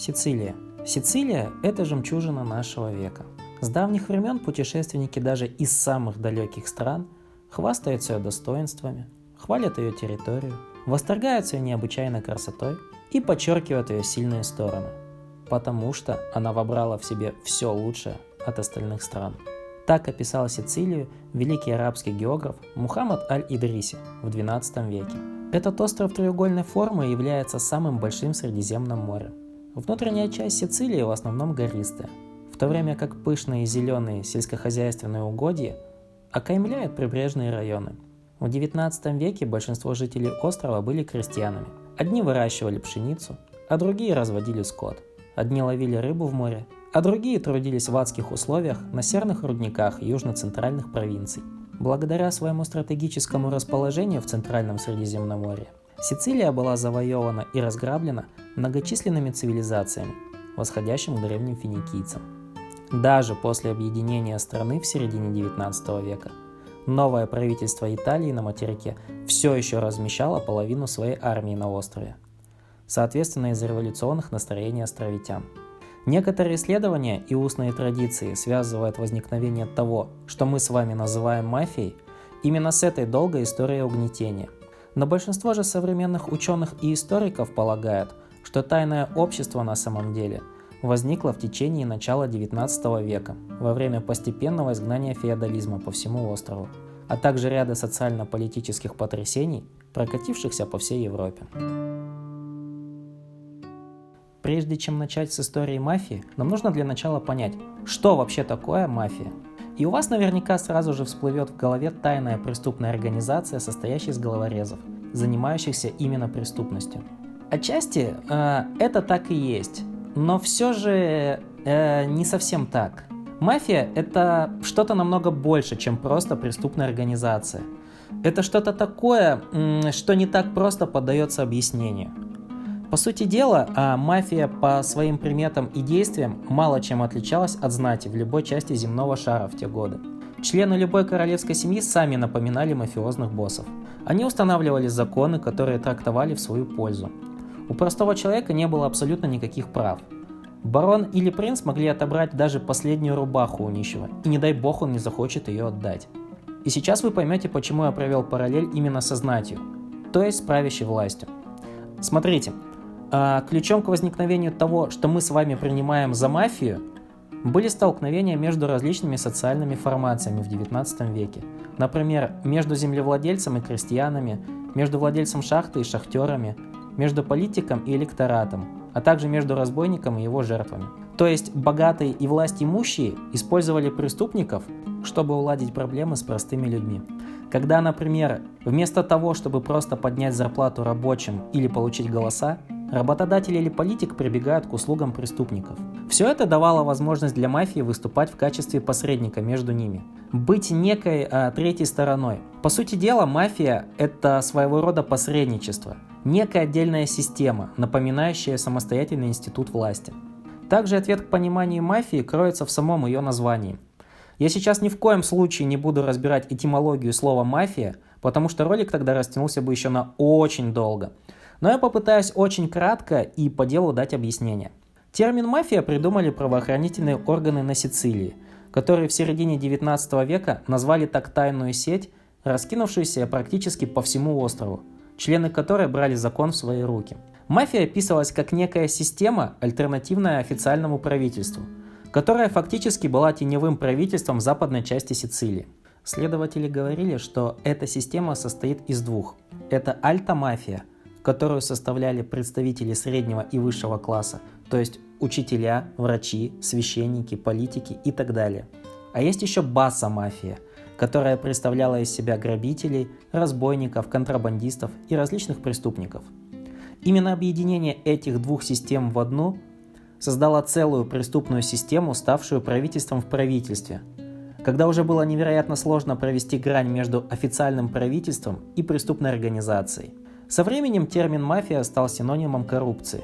Сицилия. Сицилия – это жемчужина нашего века. С давних времен путешественники даже из самых далеких стран хвастаются ее достоинствами, хвалят ее территорию, восторгаются ее необычайной красотой и подчеркивают ее сильные стороны, потому что она вобрала в себе все лучшее от остальных стран. Так описал Сицилию великий арабский географ Мухаммад Аль-Идриси в XII веке. Этот остров треугольной формы является самым большим в Средиземном море. Внутренняя часть Сицилии в основном гористая, в то время как пышные зеленые сельскохозяйственные угодья окаймляют прибрежные районы. В XIX веке большинство жителей острова были крестьянами. Одни выращивали пшеницу, а другие разводили скот. Одни ловили рыбу в море, а другие трудились в адских условиях на серных рудниках южно-центральных провинций. Благодаря своему стратегическому расположению в Центральном Средиземноморье, Сицилия была завоевана и разграблена многочисленными цивилизациями, восходящим к древним финикийцам. Даже после объединения страны в середине XIX века, новое правительство Италии на материке все еще размещало половину своей армии на острове, соответственно из-за революционных настроений островитян. Некоторые исследования и устные традиции связывают возникновение того, что мы с вами называем мафией, именно с этой долгой историей угнетения. Но большинство же современных ученых и историков полагают, что тайное общество на самом деле возникло в течение начала XIX века, во время постепенного изгнания феодализма по всему острову, а также ряда социально-политических потрясений, прокатившихся по всей Европе. Прежде чем начать с истории мафии, нам нужно для начала понять, что вообще такое мафия. И у вас наверняка сразу же всплывет в голове тайная преступная организация, состоящая из головорезов, занимающихся именно преступностью. Отчасти это так и есть, но все же не совсем так. Мафия – это что-то намного больше, чем просто преступная организация. Это что-то такое, что не так просто поддается объяснению. По сути дела, мафия по своим приметам и действиям мало чем отличалась от знати в любой части земного шара в те годы. Члены любой королевской семьи сами напоминали мафиозных боссов. Они устанавливали законы, которые трактовали в свою пользу. У простого человека не было абсолютно никаких прав. Барон или принц могли отобрать даже последнюю рубаху у нищего, и не дай бог он не захочет ее отдать. И сейчас вы поймете, почему я провел параллель именно со знатью, то есть с правящей властью. Смотрите. Ключом к возникновению того, что мы с вами принимаем за мафию, были столкновения между различными социальными формациями в XIX веке. Например, между землевладельцем и крестьянами, между владельцем шахты и шахтерами, между политиком и электоратом, а также между разбойником и его жертвами. То есть богатые и властимущие использовали преступников, чтобы уладить проблемы с простыми людьми. Когда, например, вместо того, чтобы просто поднять зарплату рабочим или получить голоса, работодатель или политик прибегают к услугам преступников. Все это давало возможность для мафии выступать в качестве посредника между ними, быть некой третьей стороной. По сути дела, мафия – это своего рода посредничество, некая отдельная система, напоминающая самостоятельный институт власти. Также ответ к пониманию мафии кроется в самом ее названии. Я сейчас ни в коем случае не буду разбирать этимологию слова «мафия», потому что ролик тогда растянулся бы еще на очень долго. Но я попытаюсь очень кратко и по делу дать объяснение. Термин «мафия» придумали правоохранительные органы на Сицилии, которые в середине XIX века назвали так тайную сеть, раскинувшуюся практически по всему острову, члены которой брали закон в свои руки. Мафия описывалась как некая система, альтернативная официальному правительству, которая фактически была теневым правительством в западной части Сицилии. Следователи говорили, что эта система состоит из двух. Это альта-мафия, которую составляли представители среднего и высшего класса, то есть учителя, врачи, священники, политики и так далее. А есть еще баса-мафия, которая представляла из себя грабителей, разбойников, контрабандистов и различных преступников. Именно объединение этих двух систем в одну создало целую преступную систему, ставшую правительством в правительстве, когда уже было невероятно сложно провести грань между официальным правительством и преступной организацией. Со временем термин «мафия» стал синонимом коррупции,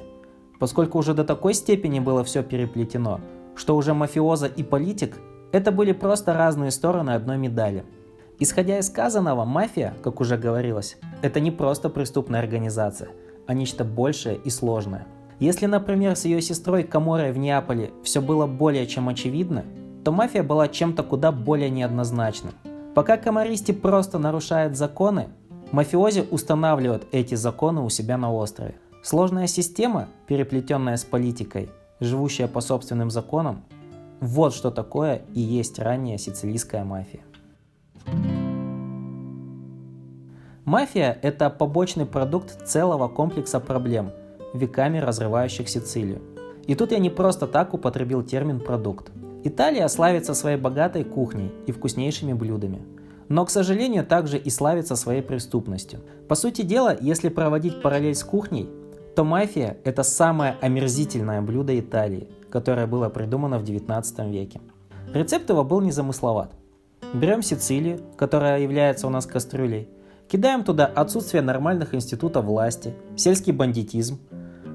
поскольку уже до такой степени было все переплетено, что уже мафиоза и политик – это были просто разные стороны одной медали. Исходя из сказанного, мафия, как уже говорилось, это не просто преступная организация, а нечто большее и сложное. Если, например, с ее сестрой Каморрой в Неаполе все было более чем очевидно, то мафия была чем-то куда более неоднозначным. Пока каморристи просто нарушают законы, мафиози устанавливают эти законы у себя на острове. Сложная система, переплетенная с политикой, живущая по собственным законам, вот что такое и есть ранняя сицилийская мафия. Мафия – это побочный продукт целого комплекса проблем, веками разрывающих Сицилию. И тут я не просто так употребил термин «продукт». Италия славится своей богатой кухней и вкуснейшими блюдами. Но, к сожалению, также и славится своей преступностью. По сути дела, если проводить параллель с кухней, то мафия – это самое омерзительное блюдо Италии, которое было придумано в 19 веке. Рецепт его был незамысловат. Берем Сицилию, которая является у нас кастрюлей, кидаем туда отсутствие нормальных институтов власти, сельский бандитизм,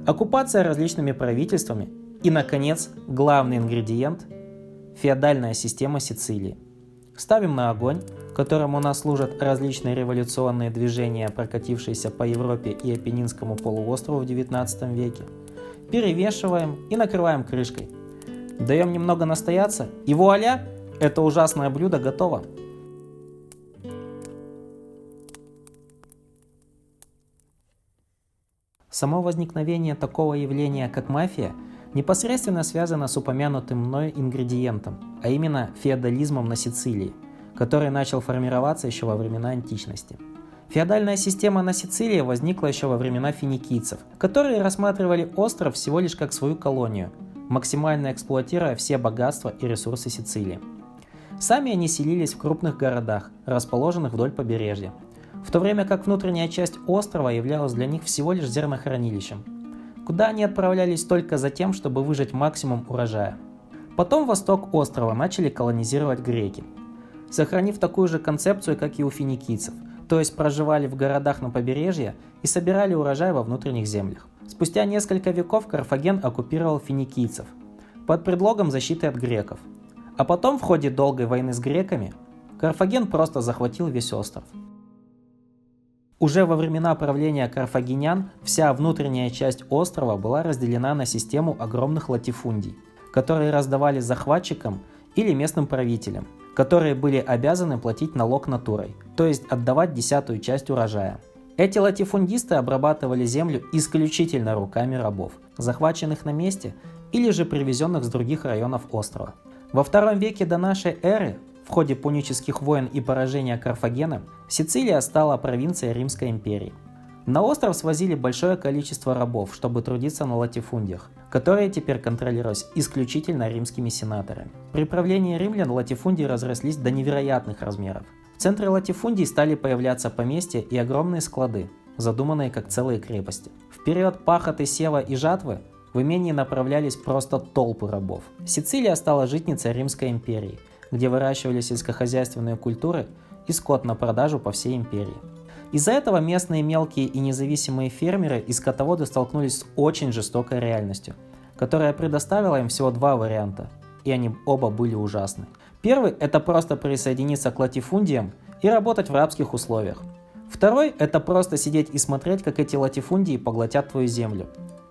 оккупация различными правительствами и, наконец, главный ингредиент – феодальная система Сицилии. Ставим на огонь, которым у нас служат различные революционные движения, прокатившиеся по Европе и Апеннинскому полуострову в 19 веке. Перевешиваем и накрываем крышкой. Даем немного настояться, и вуаля, это ужасное блюдо готово. Само возникновение такого явления, как мафия, непосредственно связано с упомянутым мной ингредиентом, а именно феодализмом на Сицилии, который начал формироваться еще во времена античности. Феодальная система на Сицилии возникла еще во времена финикийцев, которые рассматривали остров всего лишь как свою колонию, максимально эксплуатируя все богатства и ресурсы Сицилии. Сами они селились в крупных городах, расположенных вдоль побережья, в то время как внутренняя часть острова являлась для них всего лишь зернохранилищем, куда они отправлялись только за тем, чтобы выжать максимум урожая. Потом восток острова начали колонизировать греки, сохранив такую же концепцию, как и у финикийцев, то есть проживали в городах на побережье и собирали урожай во внутренних землях. Спустя несколько веков Карфаген оккупировал финикийцев под предлогом защиты от греков, а потом в ходе долгой войны с греками Карфаген просто захватил весь остров. Уже во времена правления карфагенян вся внутренняя часть острова была разделена на систему огромных латифундий, которые раздавали захватчикам или местным правителям, которые были обязаны платить налог натурой, то есть отдавать 10-ю часть урожая. Эти латифундисты обрабатывали землю исключительно руками рабов, захваченных на месте или же привезенных с других районов острова. Во II веке до нашей эры, в ходе пунических войн и поражения Карфагена, Сицилия стала провинцией Римской империи. На остров свозили большое количество рабов, чтобы трудиться на латифундиях, которые теперь контролировались исключительно римскими сенаторами. При правлении римлян латифундии разрослись до невероятных размеров. В центре латифундий стали появляться поместья и огромные склады, задуманные как целые крепости. В период пахоты, сева и жатвы в имении направлялись просто толпы рабов. Сицилия стала житницей Римской империи, где выращивали сельскохозяйственные культуры и скот на продажу по всей империи. Из-за этого местные мелкие и независимые фермеры и скотоводы столкнулись с очень жестокой реальностью, которая предоставила им всего два варианта, и они оба были ужасны. Первый – это просто присоединиться к латифундиям и работать в рабских условиях. Второй – это просто сидеть и смотреть, как эти латифундии поглотят твою землю,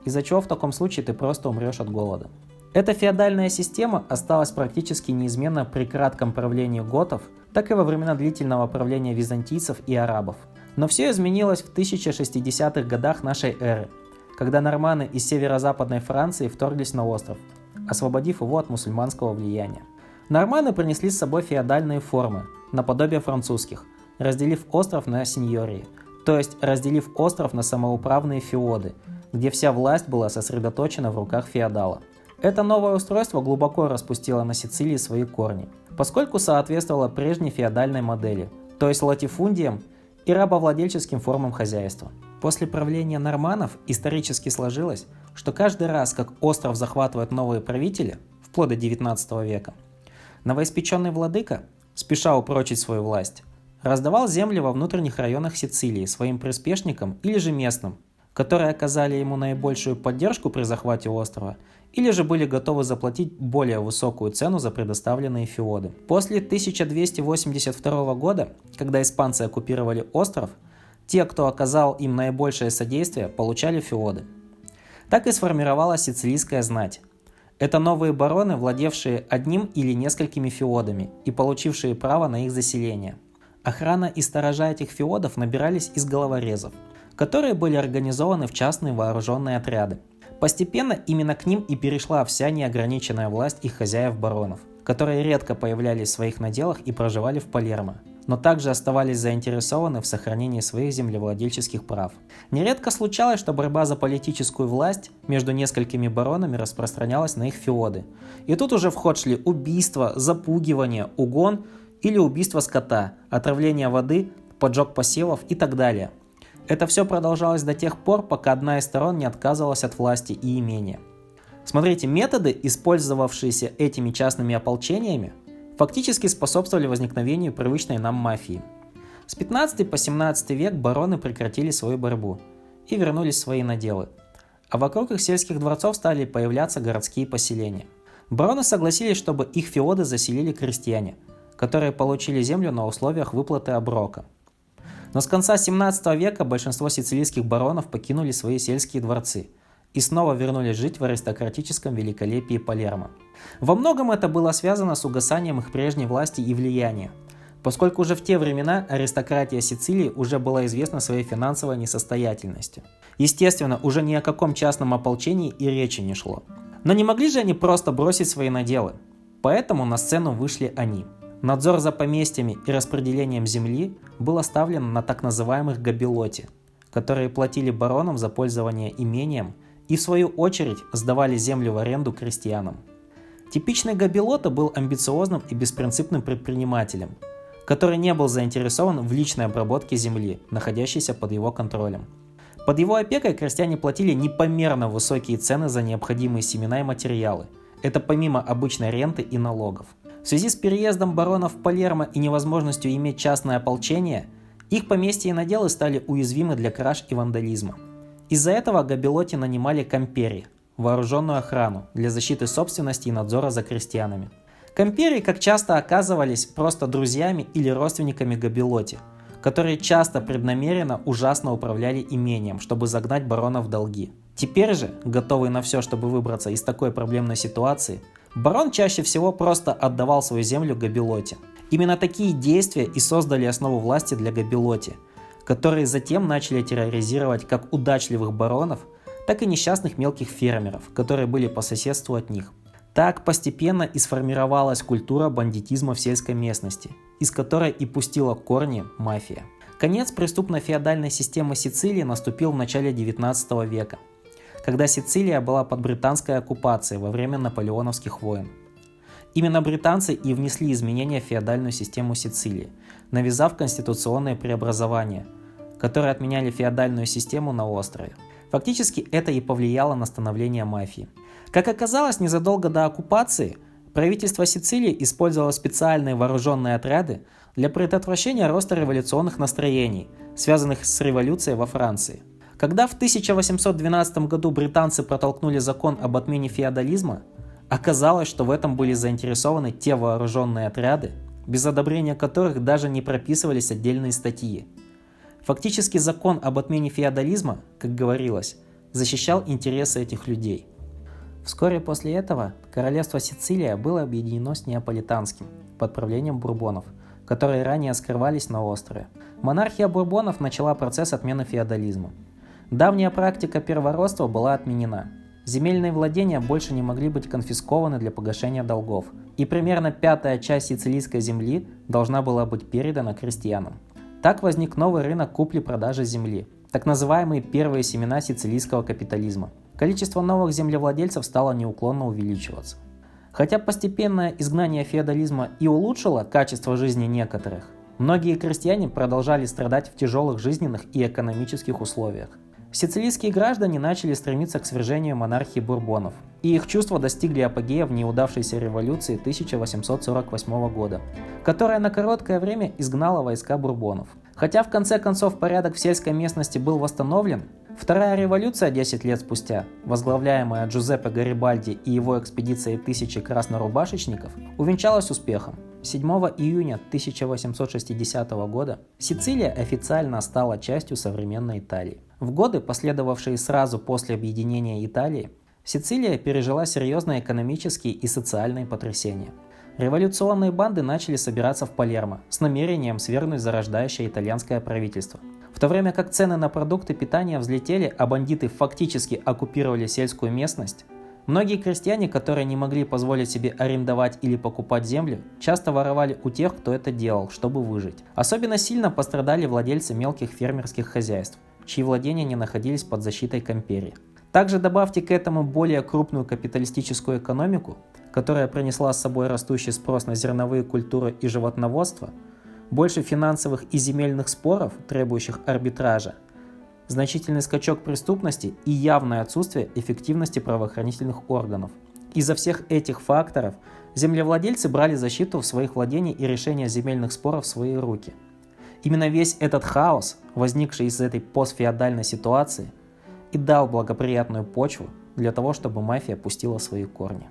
из-за чего в таком случае ты просто умрешь от голода. Эта феодальная система осталась практически неизменна при кратком правлении готов, так и во времена длительного правления византийцев и арабов. Но все изменилось в 1060-х годах нашей эры, когда норманы из северо-западной Франции вторглись на остров, освободив его от мусульманского влияния. Норманы принесли с собой феодальные формы, наподобие французских, разделив остров на сеньории, то есть разделив остров на самоуправные феоды, где вся власть была сосредоточена в руках феодала. Это новое устройство глубоко распустило на Сицилии свои корни, поскольку соответствовало прежней феодальной модели, то есть латифундиям и рабовладельческим формам хозяйства. После правления норманнов исторически сложилось, что каждый раз, как остров захватывают новые правители, вплоть до 19 века, новоиспеченный владыка, спеша упрочить свою власть, раздавал земли во внутренних районах Сицилии своим приспешникам или же местным, которые оказали ему наибольшую поддержку при захвате острова, или же были готовы заплатить более высокую цену за предоставленные феоды. После 1282 года, когда испанцы оккупировали остров, те, кто оказал им наибольшее содействие, получали феоды. Так и сформировалась сицилийская знать. Это новые бароны, владевшие одним или несколькими феодами и получившие право на их заселение. Охрана и сторожа этих феодов набирались из головорезов, которые были организованы в частные вооруженные отряды. Постепенно именно к ним и перешла вся неограниченная власть их хозяев-баронов, которые редко появлялись в своих наделах и проживали в Палермо, но также оставались заинтересованы в сохранении своих землевладельческих прав. Нередко случалось, что борьба за политическую власть между несколькими баронами распространялась на их феоды. И тут уже в ход шли убийства, запугивание, угон или убийство скота, отравление воды, поджог посевов и так далее. Это все продолжалось до тех пор, пока одна из сторон не отказывалась от власти и имения. Смотрите, методы, использовавшиеся этими частными ополчениями, фактически способствовали возникновению привычной нам мафии. С 15 по 17 век бароны прекратили свою борьбу и вернулись в свои наделы, а вокруг их сельских дворцов стали появляться городские поселения. Бароны согласились, чтобы их феоды заселили крестьяне, которые получили землю на условиях выплаты оброка. Но с конца 17 века большинство сицилийских баронов покинули свои сельские дворцы и снова вернулись жить в аристократическом великолепии Палермо. Во многом это было связано с угасанием их прежней власти и влияния, поскольку уже в те времена аристократия Сицилии уже была известна своей финансовой несостоятельностью. Естественно, уже ни о каком частном ополчении и речи не шло. Но не могли же они просто бросить свои наделы, поэтому на сцену вышли они. Надзор за поместьями и распределением земли был оставлен на так называемых габелоти, которые платили баронам за пользование имением и в свою очередь сдавали землю в аренду крестьянам. Типичный габелота был амбициозным и беспринципным предпринимателем, который не был заинтересован в личной обработке земли, находящейся под его контролем. Под его опекой крестьяне платили непомерно высокие цены за необходимые семена и материалы. Это помимо обычной ренты и налогов. В связи с переездом баронов в Палермо и невозможностью иметь частное ополчение, их поместья и наделы стали уязвимы для краж и вандализма. Из-за этого габелоти нанимали кампери, вооруженную охрану, для защиты собственности и надзора за крестьянами. Кампери, как часто оказывались, просто друзьями или родственниками габелоти, которые часто преднамеренно ужасно управляли имением, чтобы загнать барона в долги. Теперь же, готовый на все, чтобы выбраться из такой проблемной ситуации, барон чаще всего просто отдавал свою землю габелоте. Именно такие действия и создали основу власти для габелоти, которые затем начали терроризировать как удачливых баронов, так и несчастных мелких фермеров, которые были по соседству от них. Так постепенно и сформировалась культура бандитизма в сельской местности, из которой и пустила корни мафия. Конец преступно-феодальной системы Сицилии наступил в начале 19 века, когда Сицилия была под британской оккупацией во время наполеоновских войн. Именно британцы и внесли изменения в феодальную систему Сицилии, навязав конституционные преобразования, которые отменяли феодальную систему на острове. Фактически это и повлияло на становление мафии. Как оказалось, незадолго до оккупации правительство Сицилии использовало специальные вооруженные отряды для предотвращения роста революционных настроений, связанных с революцией во Франции. Когда в 1812 году британцы протолкнули закон об отмене феодализма, оказалось, что в этом были заинтересованы те вооруженные отряды, без одобрения которых даже не прописывались отдельные статьи. Фактически закон об отмене феодализма, как говорилось, защищал интересы этих людей. Вскоре после этого королевство Сицилия было объединено с Неаполитанским под правлением бурбонов, которые ранее скрывались на острове. Монархия бурбонов начала процесс отмены феодализма. Давняя практика первородства была отменена. Земельные владения больше не могли быть конфискованы для погашения долгов, и примерно пятая часть сицилийской земли должна была быть передана крестьянам. Так возник новый рынок купли-продажи земли, так называемые первые семена сицилийского капитализма. Количество новых землевладельцев стало неуклонно увеличиваться. Хотя постепенное изгнание феодализма и улучшило качество жизни некоторых, многие крестьяне продолжали страдать в тяжелых жизненных и экономических условиях. Сицилийские граждане начали стремиться к свержению монархии бурбонов, и их чувства достигли апогея в неудавшейся революции 1848 года, которая на короткое время изгнала войска бурбонов. Хотя в конце концов порядок в сельской местности был восстановлен, Вторая революция 10 лет спустя, возглавляемая Джузеппе Гарибальди и его экспедицией тысячи краснорубашечников, увенчалась успехом. 7 июня 1860 года Сицилия официально стала частью современной Италии. В годы, последовавшие сразу после объединения Италии, Сицилия пережила серьезные экономические и социальные потрясения. Революционные банды начали собираться в Палермо с намерением свергнуть зарождающее итальянское правительство. В то время как цены на продукты питания взлетели, а бандиты фактически оккупировали сельскую местность, многие крестьяне, которые не могли позволить себе арендовать или покупать землю, часто воровали у тех, кто это делал, чтобы выжить. Особенно сильно пострадали владельцы мелких фермерских хозяйств, чьи владения не находились под защитой империи. Также добавьте к этому более крупную капиталистическую экономику, которая принесла с собой растущий спрос на зерновые культуры и животноводство, больше финансовых и земельных споров, требующих арбитража, значительный скачок преступности и явное отсутствие эффективности правоохранительных органов. Из-за всех этих факторов землевладельцы брали защиту в своих владениях и решение земельных споров в свои руки. Именно весь этот хаос, возникший из этой постфеодальной ситуации, и дал благоприятную почву для того, чтобы мафия пустила свои корни.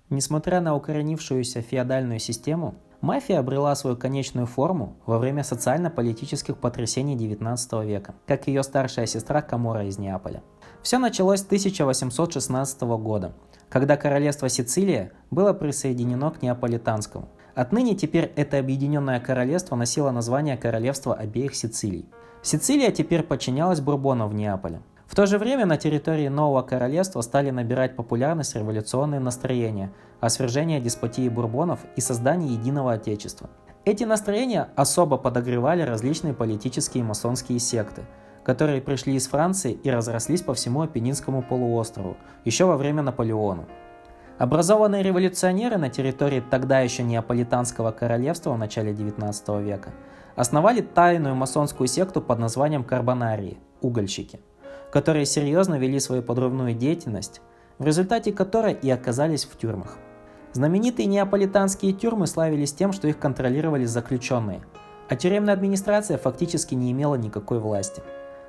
Несмотря на укоренившуюся феодальную систему, мафия обрела свою конечную форму во время социально-политических потрясений XIX века, как ее старшая сестра Каморра из Неаполя. Все началось с 1816 года, когда королевство Сицилия было присоединено к Неаполитанскому. Отныне теперь это объединенное королевство носило название Королевства обеих Сицилий. Сицилия теперь подчинялась Бурбонам в Неаполе. В то же время на территории нового королевства стали набирать популярность революционные настроения о свержении деспотии Бурбонов и создании единого отечества. Эти настроения особо подогревали различные политические и масонские секты, которые пришли из Франции и разрослись по всему Апеннинскому полуострову еще во время Наполеона. Образованные революционеры на территории тогда еще Неаполитанского королевства в начале XIX века основали тайную масонскую секту под названием Карбонарии – угольщики, которые серьезно вели свою подрывную деятельность, в результате которой и оказались в тюрьмах. Знаменитые неаполитанские тюрьмы славились тем, что их контролировали заключенные, а тюремная администрация фактически не имела никакой власти.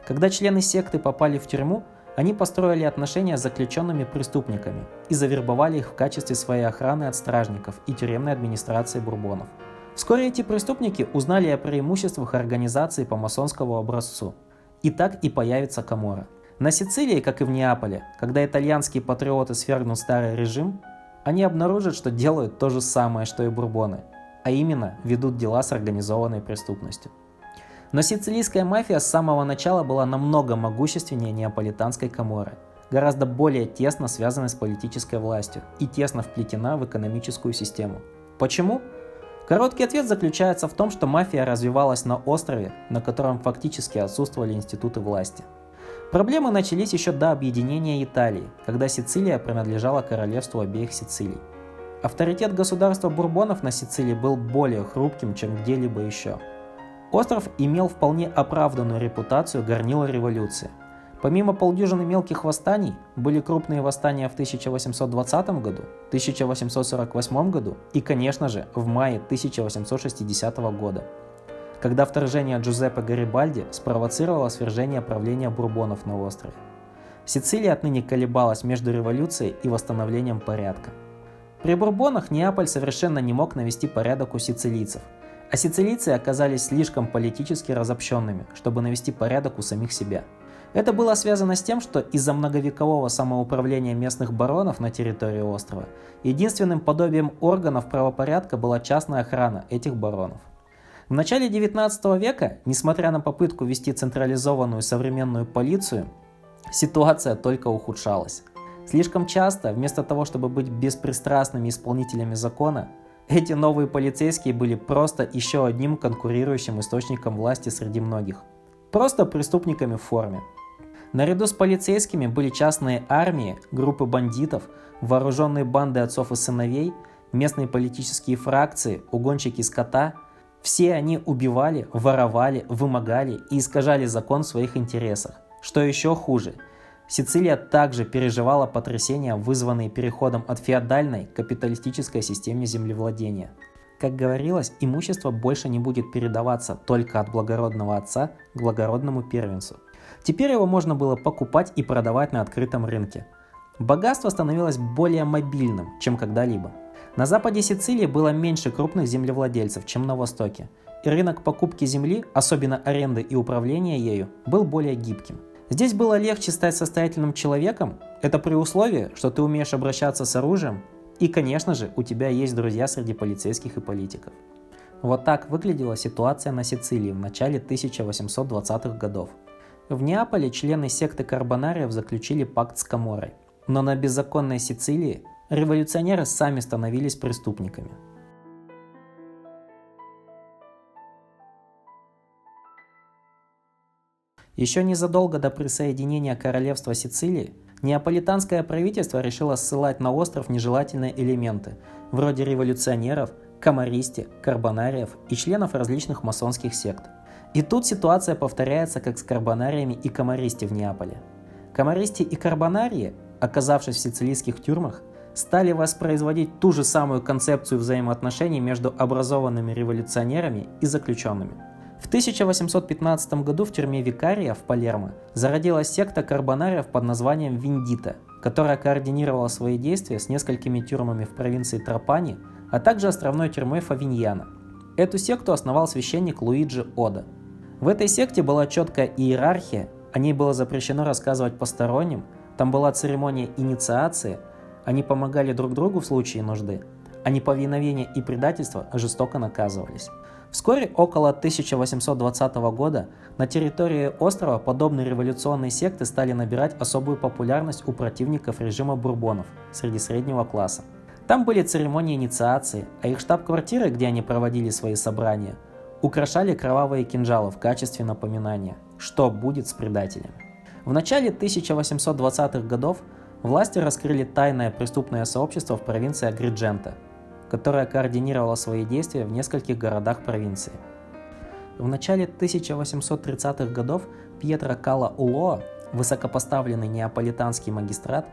Когда члены секты попали в тюрьму, они построили отношения с заключенными преступниками и завербовали их в качестве своей охраны от стражников и тюремной администрации Бурбонов. Вскоре эти преступники узнали о преимуществах организации по масонскому образцу. И так и появится Каморра. На Сицилии, как и в Неаполе, когда итальянские патриоты свергнут старый режим, они обнаружат, что делают то же самое, что и бурбоны, а именно ведут дела с организованной преступностью. Но сицилийская мафия с самого начала была намного могущественнее неаполитанской Каморры, гораздо более тесно связанной с политической властью и тесно вплетена в экономическую систему. Почему? Короткий ответ заключается в том, что мафия развивалась на острове, на котором фактически отсутствовали институты власти. Проблемы начались еще до объединения Италии, когда Сицилия принадлежала королевству обеих Сицилий. Авторитет государства Бурбонов на Сицилии был более хрупким, чем где-либо еще. Остров имел вполне оправданную репутацию горнила революции. Помимо полдюжины мелких восстаний, были крупные восстания в 1820 году, 1848 году и, конечно же, в мае 1860 года, когда вторжение Джузеппе Гарибальди спровоцировало свержение правления Бурбонов на острове. Сицилия отныне колебалась между революцией и восстановлением порядка. При Бурбонах Неаполь совершенно не мог навести порядок у сицилийцев, а сицилийцы оказались слишком политически разобщенными, чтобы навести порядок у самих себя. Это было связано с тем, что из-за многовекового самоуправления местных баронов на территории острова единственным подобием органов правопорядка была частная охрана этих баронов. В начале XIX века, несмотря на попытку ввести централизованную современную полицию, ситуация только ухудшалась. Слишком часто, вместо того, чтобы быть беспристрастными исполнителями закона, эти новые полицейские были просто еще одним конкурирующим источником власти среди многих. Просто преступниками в форме. Наряду с полицейскими были частные армии, группы бандитов, вооруженные банды отцов и сыновей, местные политические фракции, угонщики скота. Все они убивали, воровали, вымогали и искажали закон в своих интересах. Что еще хуже, Сицилия также переживала потрясения, вызванные переходом от феодальной к капиталистической системе землевладения. Как говорилось, имущество больше не будет передаваться только от благородного отца к благородному первенцу. Теперь его можно было покупать и продавать на открытом рынке. Богатство становилось более мобильным, чем когда-либо. На западе Сицилии было меньше крупных землевладельцев, чем на востоке, и рынок покупки земли, особенно аренды и управления ею, был более гибким. Здесь было легче стать состоятельным человеком, это при условии, что ты умеешь обращаться с оружием, и, конечно же, у тебя есть друзья среди полицейских и политиков. Вот так выглядела ситуация на Сицилии в начале 1820-х годов. В Неаполе члены секты Карбонариев заключили пакт с Каморрой, но на беззаконной Сицилии революционеры сами становились преступниками. Еще незадолго до присоединения королевства Сицилии неаполитанское правительство решило ссылать на остров нежелательные элементы, вроде революционеров, каморристи, карбонариев и членов различных масонских сект. И тут ситуация повторяется, как с карбонариями и каморристи в Неаполе. Каморристи и карбонарии, оказавшись в сицилийских тюрьмах, стали воспроизводить ту же самую концепцию взаимоотношений между образованными революционерами и заключенными. В 1815 году в тюрьме Викария в Палермо зародилась секта карбонариев под названием Вендита, которая координировала свои действия с несколькими тюрьмами в провинции Трапани, а также островной тюрьмой Фавиньяна. Эту секту основал священник Луиджи Ода. В этой секте была четкая иерархия, о ней было запрещено рассказывать посторонним, там была церемония инициации, они помогали друг другу в случае нужды, а неповиновение и предательство жестоко наказывались. Вскоре, около 1820 года, на территории острова подобные революционные секты стали набирать особую популярность у противников режима бурбонов среди среднего класса. Там были церемонии инициации, а их штаб-квартиры, где они проводили свои собрания, украшали кровавые кинжалы в качестве напоминания, что будет с предателем. В начале 1820-х годов власти раскрыли тайное преступное сообщество в провинции Агридженто, которая координировала свои действия в нескольких городах провинции. В начале 1830-х годов Пьетро Калла Улоа, высокопоставленный неаполитанский магистрат,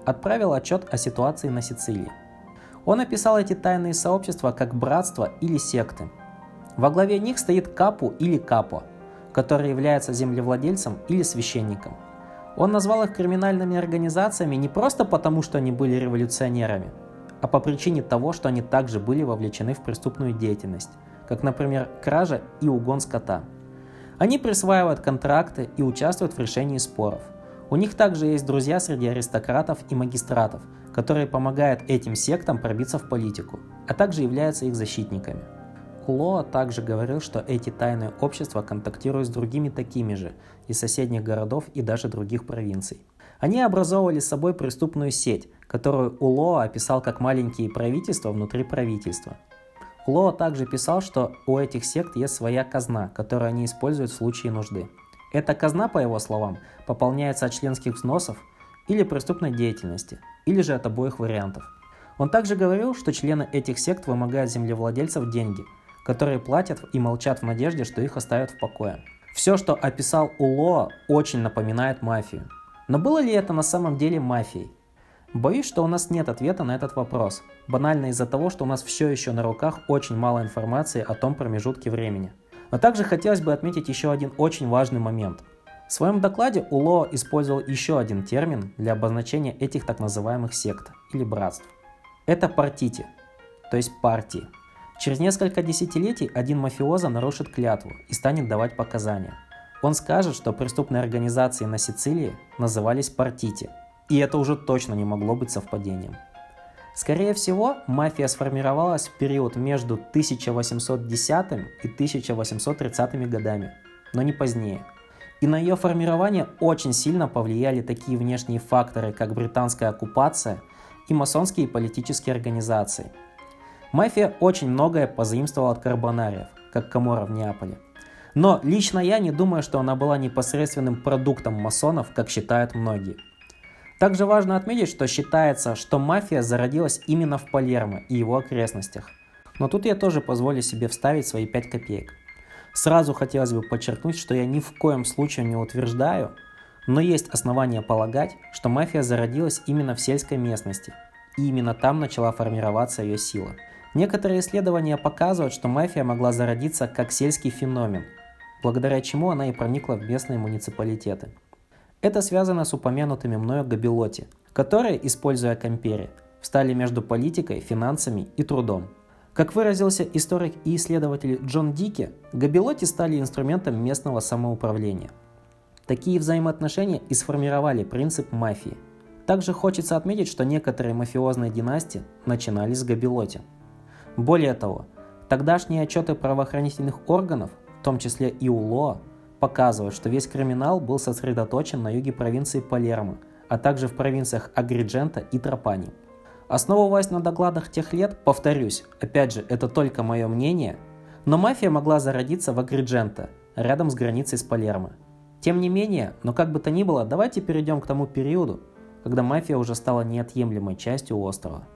отправил отчет о ситуации на Сицилии. Он описал эти тайные сообщества как братства или секты. Во главе них стоит капу или капо, который является землевладельцем или священником. Он назвал их криминальными организациями не просто потому, что они были революционерами, а по причине того, что они также были вовлечены в преступную деятельность, как, например, кража и угон скота. Они присваивают контракты и участвуют в решении споров. У них также есть друзья среди аристократов и магистратов, которые помогают этим сектам пробиться в политику, а также являются их защитниками. Улоа также говорил, что эти тайные общества контактируют с другими такими же из соседних городов и даже других провинций. Они образовывали с собой преступную сеть, которую Улоа описал как маленькие правительства внутри правительства. Улоа также писал, что у этих сект есть своя казна, которую они используют в случае нужды. Эта казна, по его словам, пополняется от членских взносов или преступной деятельности, или же от обоих вариантов. Он также говорил, что члены этих сект вымогают землевладельцев деньги, которые платят и молчат в надежде, что их оставят в покое. Все, что описал Улоа, очень напоминает мафию. Но было ли это на самом деле мафией? Боюсь, что у нас нет ответа на этот вопрос, банально из-за того, что у нас все еще на руках очень мало информации о том промежутке времени. Но также хотелось бы отметить еще один очень важный момент. В своем докладе Улоа использовал еще один термин для обозначения этих так называемых сект или братств. Это партити, то есть партии. Через несколько десятилетий один мафиоза нарушит клятву и станет давать показания. Он скажет, что преступные организации на Сицилии назывались партити, и это уже точно не могло быть совпадением. Скорее всего, мафия сформировалась в период между 1810 и 1830 годами, но не позднее. И на ее формирование очень сильно повлияли такие внешние факторы, как британская оккупация и масонские политические организации. Мафия очень многое позаимствовала от карбонариев, как Каморра в Неаполе. Но лично я не думаю, что она была непосредственным продуктом масонов, как считают многие. Также важно отметить, что считается, что мафия зародилась именно в Палермо и его окрестностях. Но тут я тоже позволю себе вставить свои 5 копеек. Сразу хотелось бы подчеркнуть, что я ни в коем случае не утверждаю, но есть основания полагать, что мафия зародилась именно в сельской местности, и именно там начала формироваться ее сила. Некоторые исследования показывают, что мафия могла зародиться как сельский феномен, благодаря чему она и проникла в местные муниципалитеты. Это связано с упомянутыми мною габелоти, которые, используя компере, встали между политикой, финансами и трудом. Как выразился историк и исследователь Джон Дики, габелоти стали инструментом местного самоуправления. Такие взаимоотношения и сформировали принцип мафии. Также хочется отметить, что некоторые мафиозные династии начинались с габелоти. Более того, тогдашние отчеты правоохранительных органов, в том числе и УЛО, показывают, что весь криминал был сосредоточен на юге провинции Палермо, а также в провинциях Агридженто и Трапани. Основываясь на докладах тех лет, повторюсь, опять же, это только мое мнение, но мафия могла зародиться в Агридженто, рядом с границей с Палермо. Тем не менее, но как бы то ни было, давайте перейдем к тому периоду, когда мафия уже стала неотъемлемой частью острова.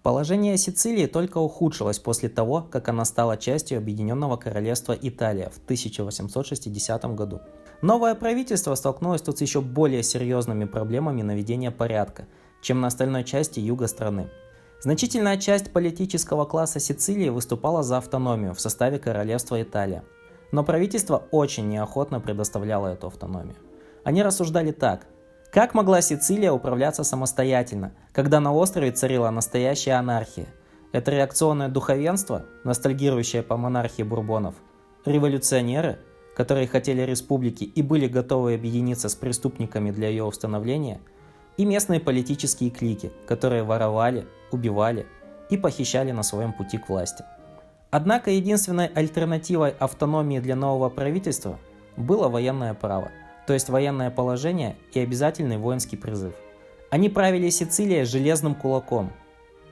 Положение Сицилии только ухудшилось после того, как она стала частью Объединенного Королевства Италия в 1860 году. Новое правительство столкнулось тут с еще более серьезными проблемами наведения порядка, чем на остальной части юга страны. Значительная часть политического класса Сицилии выступала за автономию в составе Королевства Италия, но правительство очень неохотно предоставляло эту автономию. Они рассуждали так: как могла Сицилия управляться самостоятельно, когда на острове царила настоящая анархия? Это реакционное духовенство, ностальгирующее по монархии бурбонов, революционеры, которые хотели республики и были готовы объединиться с преступниками для ее установления, и местные политические клики, которые воровали, убивали и похищали на своем пути к власти. Однако единственной альтернативой автономии для нового правительства было военное право, то есть военное положение и обязательный воинский призыв. Они правили Сицилией железным кулаком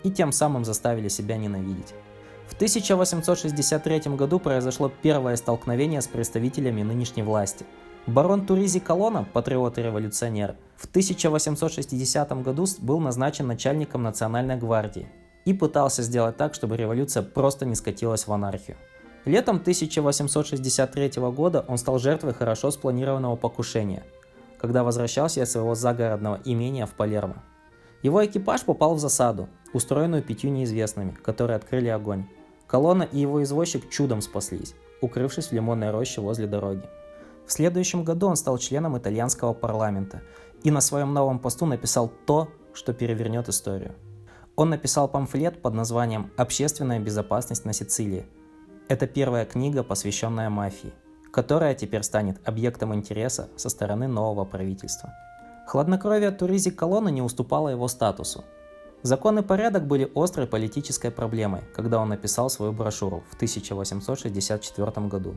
и тем самым заставили себя ненавидеть. В 1863 году произошло первое столкновение с представителями нынешней власти. Барон Туризи Колонна, патриот и революционер, в 1860 году был назначен начальником Национальной гвардии и пытался сделать так, чтобы революция просто не скатилась в анархию. Летом 1863 года он стал жертвой хорошо спланированного покушения, когда возвращался из своего загородного имения в Палермо. Его экипаж попал в засаду, устроенную 5 неизвестными, которые открыли огонь. Колонна и его извозчик чудом спаслись, укрывшись в лимонной роще возле дороги. В следующем году он стал членом итальянского парламента и на своем новом посту написал то, что перевернет историю. Он написал памфлет под названием «Общественная безопасность на Сицилии». Это первая книга, посвященная мафии, которая теперь станет объектом интереса со стороны нового правительства. Хладнокровие Туризи Колонны не уступало его статусу. Закон и порядок были острой политической проблемой, когда он написал свою брошюру в 1864 году.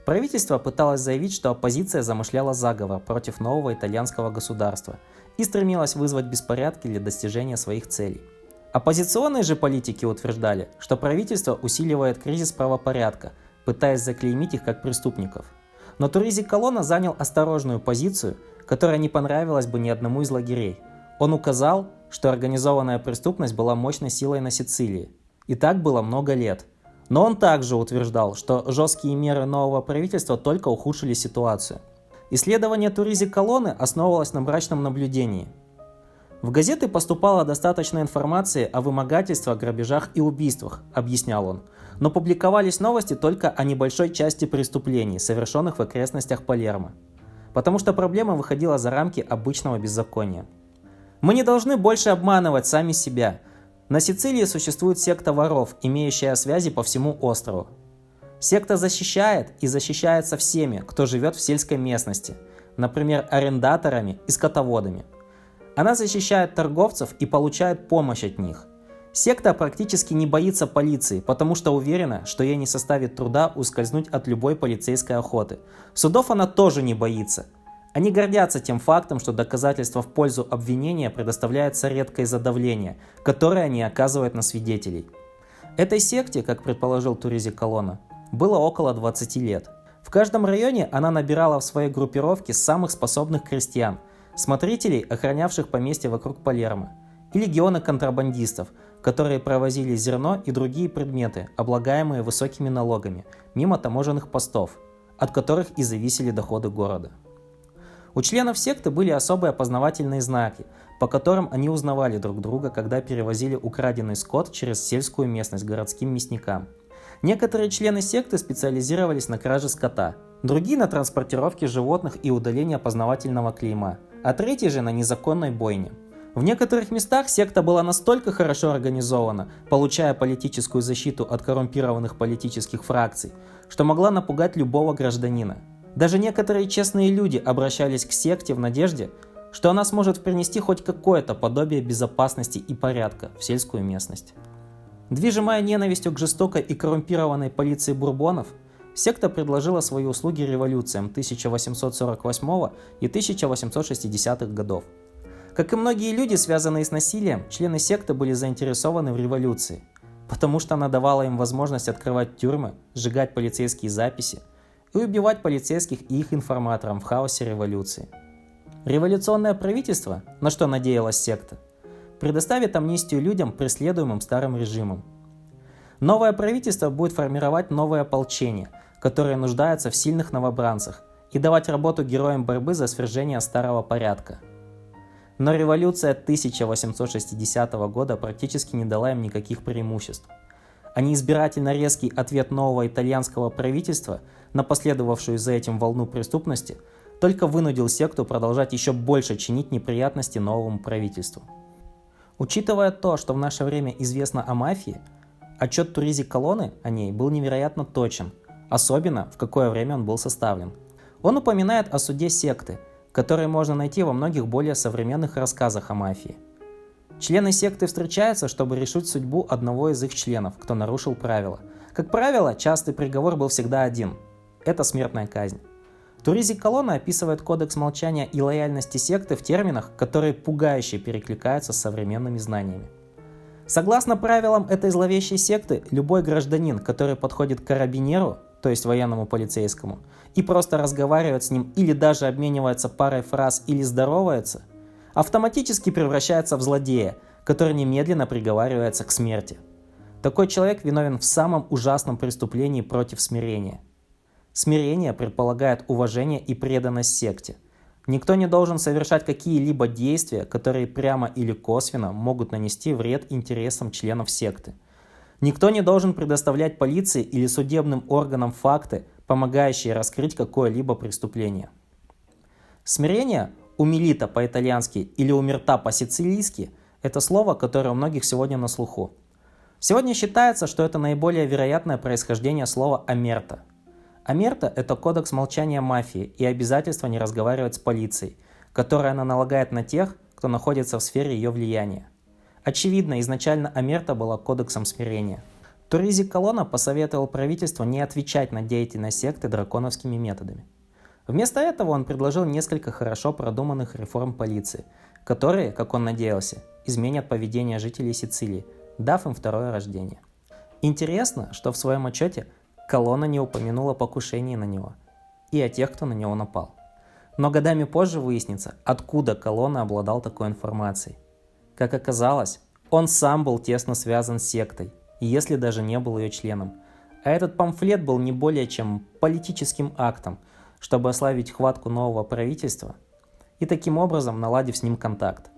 Правительство пыталось заявить, что оппозиция замышляла заговор против нового итальянского государства и стремилась вызвать беспорядки для достижения своих целей. Оппозиционные же политики утверждали, что правительство усиливает кризис правопорядка, пытаясь заклеймить их как преступников. Но Туризи Колонна занял осторожную позицию, которая не понравилась бы ни одному из лагерей. Он указал, что организованная преступность была мощной силой на Сицилии. И так было много лет. Но он также утверждал, что жесткие меры нового правительства только ухудшили ситуацию. Исследование Туризи Колонны основывалось на мрачном наблюдении. В газеты поступало достаточно информации о вымогательствах, грабежах и убийствах, объяснял он, но публиковались новости только о небольшой части преступлений, совершенных в окрестностях Палермо, потому что проблема выходила за рамки обычного беззакония. Мы не должны больше обманывать сами себя. На Сицилии существует секта воров, имеющая связи по всему острову. Секта защищает и защищается всеми, кто живет в сельской местности, например, арендаторами и скотоводами. Она защищает торговцев и получает помощь от них. Секта практически не боится полиции, потому что уверена, что ей не составит труда ускользнуть от любой полицейской охоты. Судов она тоже не боится. Они гордятся тем фактом, что доказательства в пользу обвинения предоставляются редко из-за давления, которое они оказывают на свидетелей. Этой секте, как предположил Туризи Колонна, было около 20 лет. В каждом районе она набирала в своей группировке самых способных крестьян, смотрителей, охранявших поместья вокруг Палермо, и легионы контрабандистов, которые провозили зерно и другие предметы, облагаемые высокими налогами, мимо таможенных постов, от которых и зависели доходы города. У членов секты были особые опознавательные знаки, по которым они узнавали друг друга, когда перевозили украденный скот через сельскую местность городским мясникам. Некоторые члены секты специализировались на краже скота, другие на транспортировке животных и удалении опознавательного клейма, а третьи же на незаконной бойне. В некоторых местах секта была настолько хорошо организована, получая политическую защиту от коррумпированных политических фракций, что могла напугать любого гражданина. Даже некоторые честные люди обращались к секте в надежде, что она сможет принести хоть какое-то подобие безопасности и порядка в сельскую местность. Движимая ненавистью к жестокой и коррумпированной полиции бурбонов, секта предложила свои услуги революциям 1848 и 1860-х годов. Как и многие люди, связанные с насилием, члены секты были заинтересованы в революции, потому что она давала им возможность открывать тюрьмы, сжигать полицейские записи и убивать полицейских и их информаторов в хаосе революции. Революционное правительство, на что надеялась секта, предоставит амнистию людям, преследуемым старым режимом. Новое правительство будет формировать новое ополчение, которое нуждается в сильных новобранцах, и давать работу героям борьбы за свержение старого порядка. Но революция 1860 года практически не дала им никаких преимуществ. А неизбирательно резкий ответ нового итальянского правительства на последовавшую за этим волну преступности только вынудил секту продолжать еще больше чинить неприятности новому правительству. Учитывая то, что в наше время известно о мафии, отчет Туризи Колонны о ней был невероятно точен, особенно в какое время он был составлен. Он упоминает о суде секты, который можно найти во многих более современных рассказах о мафии. Члены секты встречаются, чтобы решить судьбу одного из их членов, кто нарушил правила. Как правило, частый приговор был всегда один – это смертная казнь. Туризи Колонна описывает кодекс молчания и лояльности секты в терминах, которые пугающе перекликаются с современными знаниями. Согласно правилам этой зловещей секты, любой гражданин, который подходит к карабинеру, то есть военному полицейскому, и просто разговаривает с ним или даже обменивается парой фраз или здоровается, автоматически превращается в злодея, который немедленно приговаривается к смерти. Такой человек виновен в самом ужасном преступлении против смирения. Смирение предполагает уважение и преданность секте. Никто не должен совершать какие-либо действия, которые прямо или косвенно могут нанести вред интересам членов секты. Никто не должен предоставлять полиции или судебным органам факты, помогающие раскрыть какое-либо преступление. Смирение, умилита по-итальянски или умерта по-сицилийски, это слово, которое у многих сегодня на слуху. Сегодня считается, что это наиболее вероятное происхождение слова «омерта». Омерта – это кодекс молчания мафии и обязательство не разговаривать с полицией, которое она налагает на тех, кто находится в сфере ее влияния. Очевидно, изначально омерта была кодексом смирения. Туризи Колонна посоветовал правительству не отвечать на деятельность секты драконовскими методами. Вместо этого он предложил несколько хорошо продуманных реформ полиции, которые, как он надеялся, изменят поведение жителей Сицилии, дав им второе рождение. Интересно, что в своем отчете Колонна не упомянула о покушении на него и о тех, кто на него напал. Но годами позже выяснится, откуда Колонна обладал такой информацией. Как оказалось, он сам был тесно связан с сектой, если даже не был ее членом. А этот памфлет был не более чем политическим актом, чтобы ослабить хватку нового правительства и таким образом наладив с ним контакт.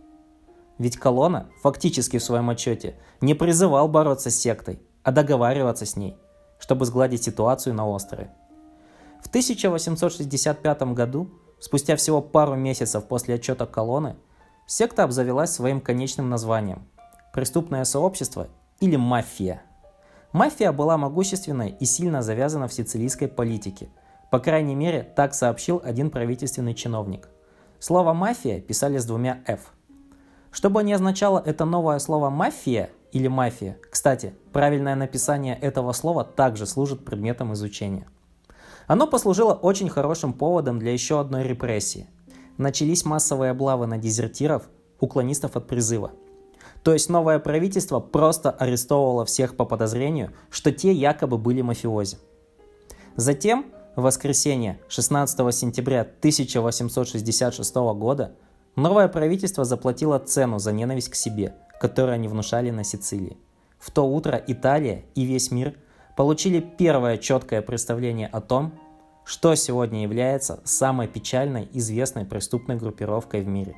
Ведь Колонна фактически в своем отчете не призывал бороться с сектой, а договариваться с ней, чтобы сгладить ситуацию на острове. В 1865 году, спустя всего пару месяцев после отчета Колонны, секта обзавелась своим конечным названием – преступное сообщество или мафия. Мафия была могущественной и сильно завязана в сицилийской политике. По крайней мере, так сообщил один правительственный чиновник. Слово «мафия» писали с двумя «ф». Что бы ни означало это новое слово «мафия» или «мафия», кстати, правильное написание этого слова также служит предметом изучения. Оно послужило очень хорошим поводом для еще одной репрессии. Начались массовые облавы на дезертиров, уклонистов от призыва. То есть новое правительство просто арестовывало всех по подозрению, что те якобы были мафиози. Затем, в воскресенье 16 сентября 1866 года, новое правительство заплатило цену за ненависть к себе, которую они внушали на Сицилии. В то утро Италия и весь мир получили первое четкое представление о том, что сегодня является самой печальной известной преступной группировкой в мире.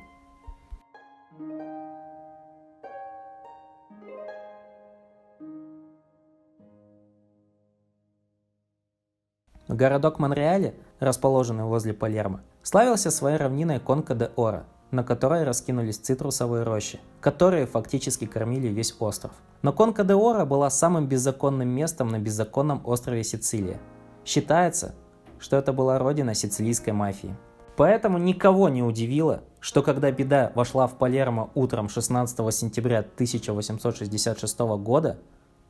Городок Монреале, расположенный возле Палермо, славился своей равниной Конка-де-Оро, на которой раскинулись цитрусовые рощи, которые фактически кормили весь остров. Но Конка-де-Оро была самым беззаконным местом на беззаконном острове Сицилия. Считается, что это была родина сицилийской мафии. Поэтому никого не удивило, что когда беда вошла в Палермо утром 16 сентября 1866 года,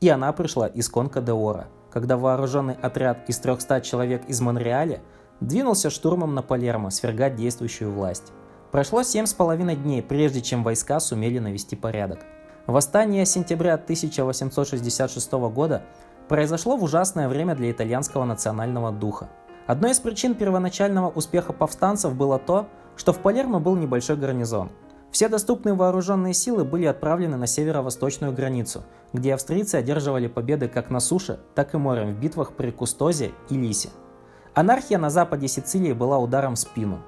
и она пришла из Конка-де-Оро, когда вооруженный отряд из 300 человек из Монреаля двинулся штурмом на Палермо свергать действующую власть. Прошло 7,5 дней, прежде чем войска сумели навести порядок. Восстание сентября 1866 года произошло в ужасное время для итальянского национального духа. Одной из причин первоначального успеха повстанцев было то, что в Палермо был небольшой гарнизон. Все доступные вооруженные силы были отправлены на северо-восточную границу, где австрийцы одерживали победы как на суше, так и морем в битвах при Кустозе и Лисе. Анархия на западе Сицилии была ударом в спину.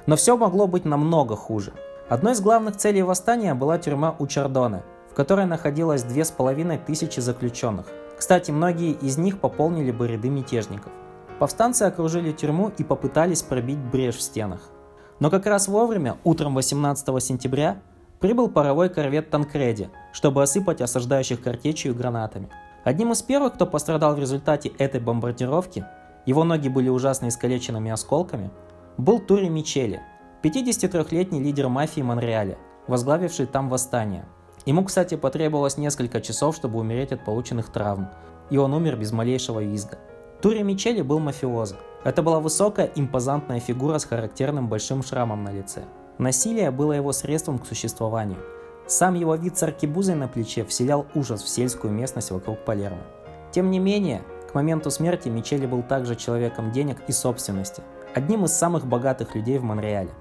Но все могло быть намного хуже. Одной из главных целей восстания была тюрьма Учардоне, в которой находилось 2500 заключенных. Кстати, многие из них пополнили бы ряды мятежников. Повстанцы окружили тюрьму и попытались пробить брешь в стенах. Но как раз вовремя, утром 18 сентября, прибыл паровой корвет Танкреди, чтобы осыпать осаждающих картечью и гранатами. Одним из первых, кто пострадал в результате этой бомбардировки, его ноги были ужасно искалеченными осколками, был Тури Мичели, 53-летний лидер мафии Монреаля, возглавивший там восстание. Ему, кстати, потребовалось несколько часов, чтобы умереть от полученных травм, и он умер без малейшего визга. Тури Мичели был мафиозо. Это была высокая, импозантная фигура с характерным большим шрамом на лице. Насилие было его средством к существованию. Сам его вид с аркебузой на плече вселял ужас в сельскую местность вокруг Палермо. Тем не менее, к моменту смерти Мичели был также человеком денег и собственности, одним из самых богатых людей в Монреале.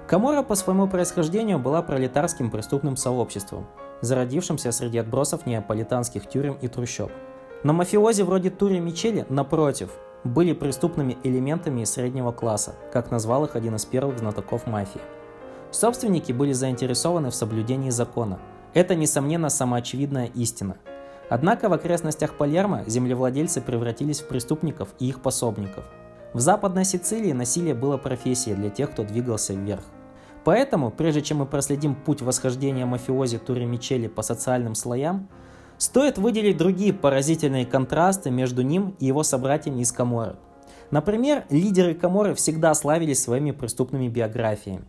Каморра по своему происхождению была пролетарским преступным сообществом, зародившимся среди отбросов неаполитанских тюрем и трущоб. Но мафиози вроде Тури Мичели, напротив, были преступными элементами из среднего класса, как назвал их один из первых знатоков мафии. Собственники были заинтересованы в соблюдении закона. Это, несомненно, самоочевидная истина. Однако в окрестностях Палермо землевладельцы превратились в преступников и их пособников. В Западной Сицилии насилие было профессией для тех, кто двигался вверх. Поэтому, прежде чем мы проследим путь восхождения мафиози Тури Мичели по социальным слоям, стоит выделить другие поразительные контрасты между ним и его собратьями из Каморры. Например, лидеры Каморры всегда славились своими преступными биографиями.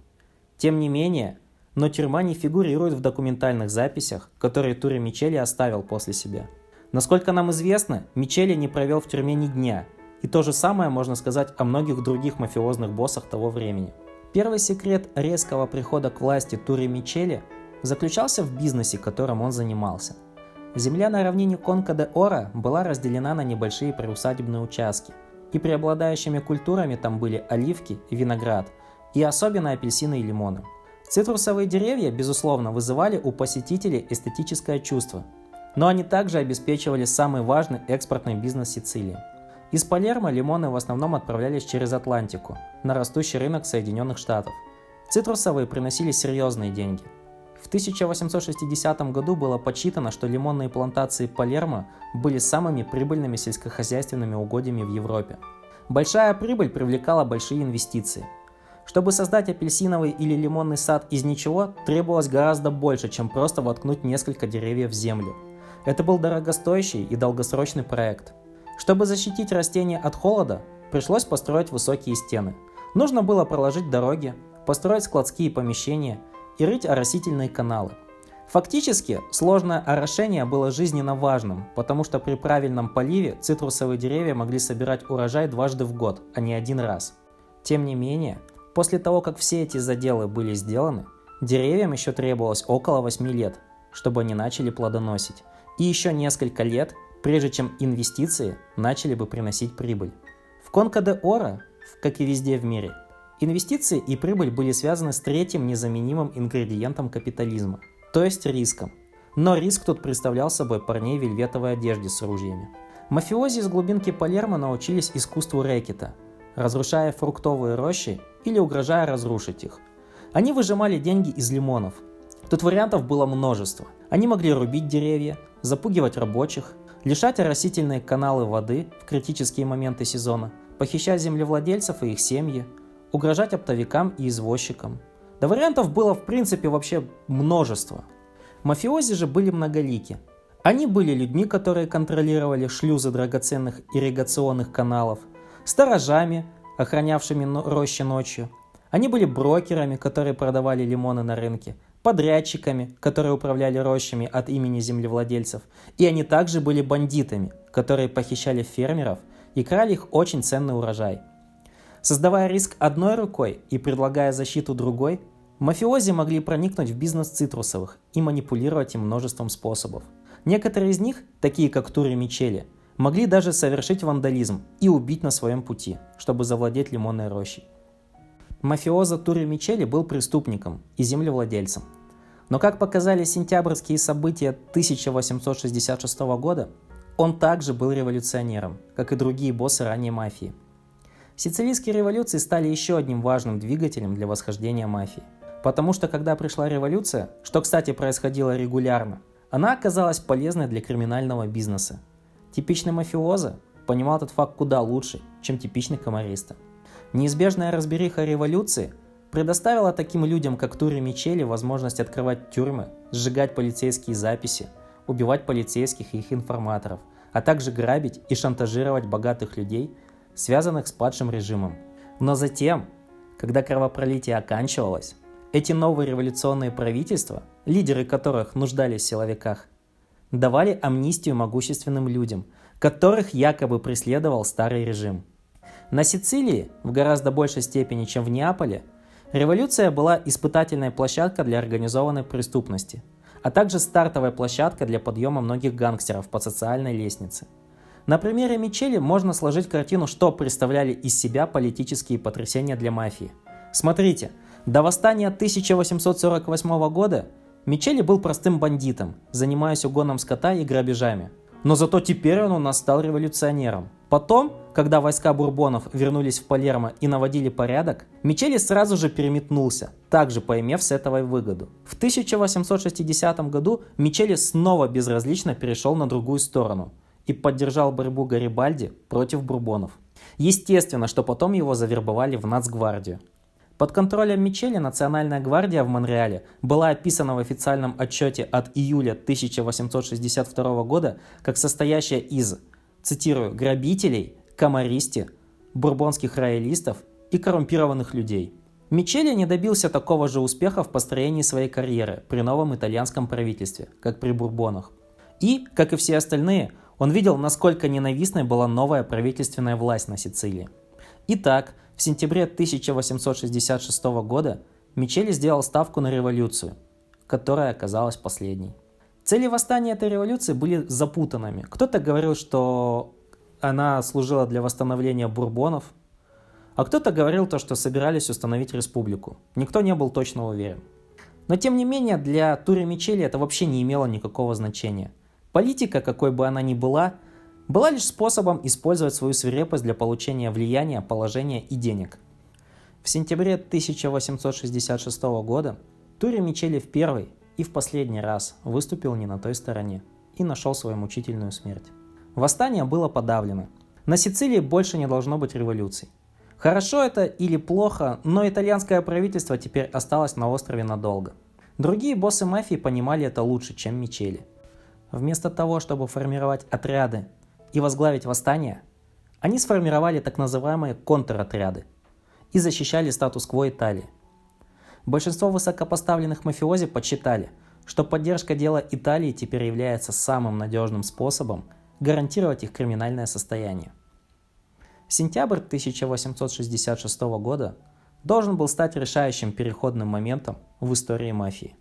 Тем не менее, но тюрьма не фигурирует в документальных записях, которые Тури Мичели оставил после себя. Насколько нам известно, Мичели не провел в тюрьме ни дня, и то же самое можно сказать о многих других мафиозных боссах того времени. Первый секрет резкого прихода к власти Тури Мичели заключался в бизнесе, которым он занимался. Земля на равнине Конка-де-Оро была разделена на небольшие приусадебные участки, и преобладающими культурами там были оливки и виноград, и особенно апельсины и лимоны. Цитрусовые деревья, безусловно, вызывали у посетителей эстетическое чувство, но они также обеспечивали самый важный экспортный бизнес Сицилии. Из Палермо лимоны в основном отправлялись через Атлантику, на растущий рынок Соединенных Штатов. Цитрусовые приносили серьезные деньги. В 1860 году было подсчитано, что лимонные плантации Палермо были самыми прибыльными сельскохозяйственными угодьями в Европе. Большая прибыль привлекала большие инвестиции. Чтобы создать апельсиновый или лимонный сад из ничего, требовалось гораздо больше, чем просто воткнуть несколько деревьев в землю. Это был дорогостоящий и долгосрочный проект. Чтобы защитить растения от холода, пришлось построить высокие стены. Нужно было проложить дороги, построить складские помещения и рыть оросительные каналы. Фактически, сложное орошение было жизненно важным, потому что при правильном поливе цитрусовые деревья могли собирать урожай дважды в год, а не один раз. Тем не менее, после того, как все эти заделы были сделаны, деревьям еще требовалось около 8 лет, чтобы они начали плодоносить, и еще несколько лет, прежде чем инвестиции начали бы приносить прибыль. В Конка-де-Оро, как и везде в мире, инвестиции и прибыль были связаны с третьим незаменимым ингредиентом капитализма, то есть риском. Но риск тут представлял собой парней в вельветовой одежде с ружьями. Мафиози из глубинки Палермо научились искусству рэкета, разрушая фруктовые рощи или угрожая разрушить их. Они выжимали деньги из лимонов. Тут вариантов было множество. Они могли рубить деревья, запугивать рабочих, лишать оросительные каналы воды в критические моменты сезона, похищать землевладельцев и их семьи, угрожать оптовикам и извозчикам. Да вариантов было в принципе вообще множество. Мафиози же были многолики. Они были людьми, которые контролировали шлюзы драгоценных ирригационных каналов, сторожами, охранявшими рощи ночью. Они были брокерами, которые продавали лимоны на рынке, подрядчиками, которые управляли рощами от имени землевладельцев. И они также были бандитами, которые похищали фермеров и крали их очень ценный урожай. Создавая риск одной рукой и предлагая защиту другой, мафиози могли проникнуть в бизнес цитрусовых и манипулировать им множеством способов. Некоторые из них, такие как Тури Мичели, могли даже совершить вандализм и убить на своем пути, чтобы завладеть лимонной рощей. Мафиоза Тури Мичели был преступником и землевладельцем. Но как показали сентябрьские события 1866 года, он также был революционером, как и другие боссы ранней мафии. Сицилийские революции стали еще одним важным двигателем для восхождения мафии. Потому что когда пришла революция, что, кстати, происходило регулярно, она оказалась полезной для криминального бизнеса. Типичный мафиоза понимал этот факт куда лучше, чем типичный каморриста. Неизбежная разбериха революции предоставила таким людям, как Тури Мичели, возможность открывать тюрьмы, сжигать полицейские записи, убивать полицейских и их информаторов, а также грабить и шантажировать богатых людей, связанных с падшим режимом. Но затем, когда кровопролитие оканчивалось, эти новые революционные правительства, лидеры которых нуждались в силовиках, давали амнистию могущественным людям, которых якобы преследовал старый режим. На Сицилии, в гораздо большей степени, чем в Неаполе, революция была испытательной площадкой для организованной преступности, а также стартовой площадкой для подъема многих гангстеров по социальной лестнице. На примере Мичели можно сложить картину, что представляли из себя политические потрясения для мафии. Смотрите, до восстания 1848 года Мичели был простым бандитом, занимаясь угоном скота и грабежами. Но зато теперь он у нас стал революционером. Потом, когда войска бурбонов вернулись в Палермо и наводили порядок, Мичели сразу же переметнулся, также поимев с этого выгоду. В 1860 году Мичели снова безразлично перешел на другую сторону и поддержал борьбу Гарибальди против бурбонов. Естественно, что потом его завербовали в Нацгвардию. Под контролем Мичели Национальная гвардия в Монреале была описана в официальном отчете от июля 1862 года как состоящая из, цитирую, грабителей, каморристи, бурбонских роялистов и коррумпированных людей. Мичели не добился такого же успеха в построении своей карьеры при новом итальянском правительстве, как при бурбонах. И, как и все остальные, он видел, насколько ненавистной была новая правительственная власть на Сицилии. Итак, в сентябре 1866 года Мичели сделал ставку на революцию, которая оказалась последней. Цели восстания этой революции были запутанными. Кто-то говорил, что она служила для восстановления бурбонов, а кто-то говорил то, что собирались установить республику. Никто не был точно уверен. Но тем не менее, для Тури Мичели это вообще не имело никакого значения. Политика, какой бы она ни была лишь способом использовать свою свирепость для получения влияния, положения и денег. В сентябре 1866 года Тури Мичели в первый и в последний раз выступил не на той стороне и нашел свою мучительную смерть. Восстание было подавлено. На Сицилии больше не должно быть революций. Хорошо это или плохо, но итальянское правительство теперь осталось на острове надолго. Другие боссы мафии понимали это лучше, чем Мичели. Вместо того, чтобы формировать отряды и возглавить восстание, они сформировали так называемые контротряды и защищали статус-кво Италии. Большинство высокопоставленных мафиози подсчитали, что поддержка дела Италии теперь является самым надежным способом гарантировать их криминальное состояние. Сентябрь 1866 года должен был стать решающим переходным моментом в истории мафии.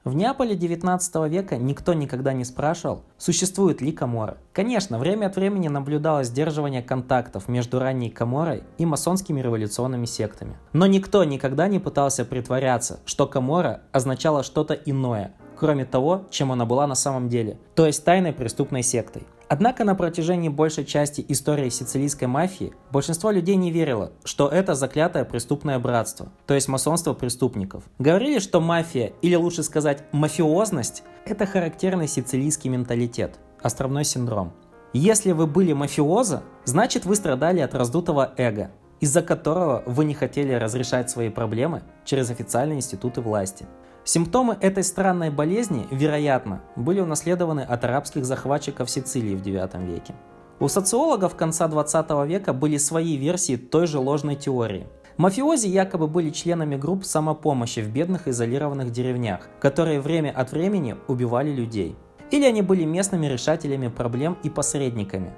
В Неаполе XIX века никто никогда не спрашивал, существует ли Каморра. Конечно, время от времени наблюдалось сдерживание контактов между ранней Каморрой и масонскими революционными сектами. Но никто никогда не пытался притворяться, что Каморра означала что-то иное, кроме того, чем она была на самом деле, то есть тайной преступной сектой. Однако на протяжении большей части истории сицилийской мафии большинство людей не верило, что это заклятое преступное братство, то есть масонство преступников. Говорили, что мафия, или лучше сказать мафиозность, это характерный сицилийский менталитет, островной синдром. Если вы были мафиозо, значит вы страдали от раздутого эго, из-за которого вы не хотели разрешать свои проблемы через официальные институты власти. Симптомы этой странной болезни, вероятно, были унаследованы от арабских захватчиков Сицилии в IX веке. У социологов конца 20 века были свои версии той же ложной теории. Мафиози якобы были членами групп самопомощи в бедных изолированных деревнях, которые время от времени убивали людей. Или они были местными решателями проблем и посредниками,